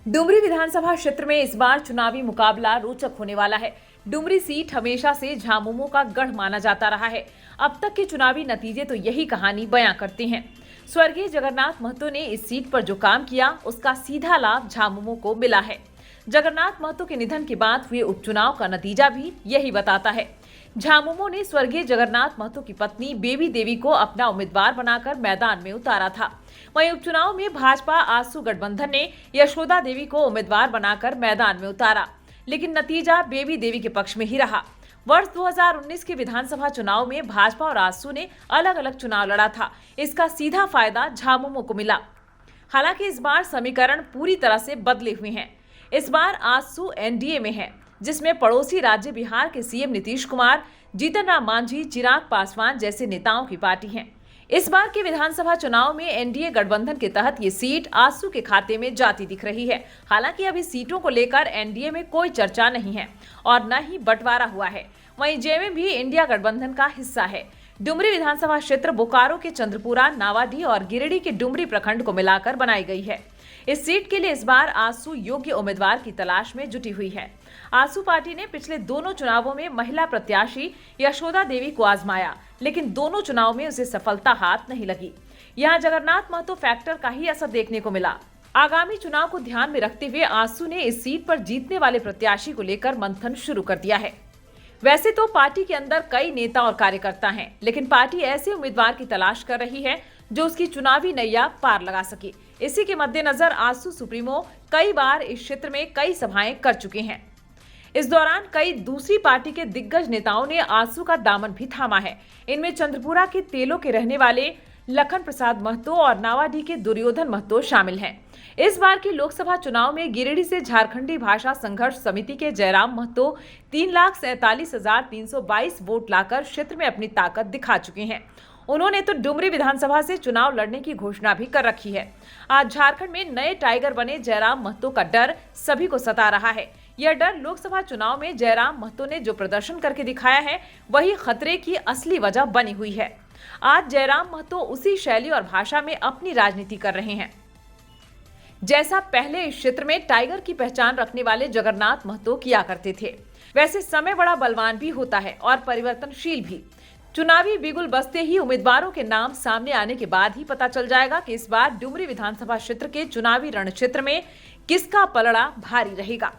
डुमरी विधानसभा क्षेत्र में इस बार चुनावी मुकाबला रोचक होने वाला है। डुमरी सीट हमेशा से झामुमो का गढ़ माना जाता रहा है। अब तक के चुनावी नतीजे तो यही कहानी बयां करते हैं। स्वर्गीय जगन्नाथ महतो ने इस सीट पर जो काम किया उसका सीधा लाभ झामुमो को मिला है। जगन्नाथ महतो के निधन के बाद हुए उपचुनाव का नतीजा भी यही बताता है। झामुमो ने स्वर्गीय जगन्नाथ महतो की पत्नी बेबी देवी को अपना उम्मीदवार बनाकर मैदान में उतारा था। वहीं उपचुनाव में भाजपा आसू गठबंधन ने यशोदा देवी को उम्मीदवार बनाकर मैदान में उतारा, लेकिन नतीजा बेबी देवी के पक्ष में ही रहा। वर्ष 2019 के विधानसभा चुनाव में भाजपा और आसू ने अलग अलग चुनाव लड़ा था। इसका सीधा फायदा झामुमो को मिला। हालांकि इस बार समीकरण पूरी तरह से बदले हुए हैं। इस बार आसू एनडीए में है, जिसमें पड़ोसी राज्य बिहार के सीएम नीतीश कुमार, जीतन राम मांझी, चिराग पासवान जैसे नेताओं की पार्टी है। इस बार के विधानसभा चुनाव में एनडीए गठबंधन के तहत ये सीट आसू के खाते में जाती दिख रही है। हालांकि अभी सीटों को लेकर एनडीए में कोई चर्चा नहीं है और न ही बंटवारा हुआ है। वहीं जेमे भी इंडिया गठबंधन का हिस्सा है। डुमरी विधानसभा क्षेत्र बोकारो के चंद्रपुरा, नावाडीह और गिरिडीह के डुमरी प्रखंड को मिलाकर बनाई गई है। इस सीट के लिए इस बार आसू योग्य उम्मीदवार की तलाश में जुटी हुई है। आसू पार्टी ने पिछले दोनों चुनावों में महिला प्रत्याशी यशोदा देवी को आजमाया, लेकिन दोनों चुनाव में उसे सफलता हाथ नहीं लगी। यहाँ जगन्नाथ महतो फैक्टर का ही असर देखने को मिला। आगामी चुनाव को ध्यान में रखते हुए आसू ने इस सीट पर जीतने वाले प्रत्याशी को लेकर मंथन शुरू कर दिया है। वैसे तो पार्टी के अंदर कई नेता और कार्यकर्ता हैं, लेकिन पार्टी ऐसे उम्मीदवार की तलाश कर रही है जो उसकी चुनावी नैया पार लगा सके। इसी के मद्देनजर आसू सुप्रीमो कई बार इस क्षेत्र में कई सभाएं कर चुके हैं। इस दौरान कई दूसरी पार्टी के दिग्गज नेताओं ने आसू का दामन भी थामा है। इनमें चंद्रपुरा के तेलो के रहने वाले लखन प्रसाद महतो और नावाडीह के दुर्योधन महतो शामिल हैं। इस बार के लोकसभा चुनाव में गिरिडीह से झारखंडी भाषा संघर्ष समिति के जयराम महतो 3,47,322 वोट लाकर क्षेत्र में अपनी ताकत दिखा चुके हैं। उन्होंने तो डुमरी विधानसभा से चुनाव लड़ने की घोषणा भी कर रखी है। आज झारखंड में नए टाइगर बने जयराम महतो का डर सभी को सता रहा है। यह डर लोकसभा चुनाव में जयराम महतो ने जो प्रदर्शन करके दिखाया है, वही खतरे की असली वजह बनी हुई है। आज जयराम महतो उसी शैली और भाषा में अपनी राजनीति कर रहे हैं जैसा पहले इस क्षेत्र में टाइगर की पहचान रखने वाले जगन्नाथ महतो किया करते थे। वैसे समय बड़ा बलवान भी होता है और परिवर्तनशील भी। चुनावी बिगुल बजते ही उम्मीदवारों के नाम सामने आने के बाद ही पता चल जाएगा कि इस बार डुमरी विधानसभा क्षेत्र के चुनावी रण क्षेत्र में किसका पलड़ा भारी रहेगा।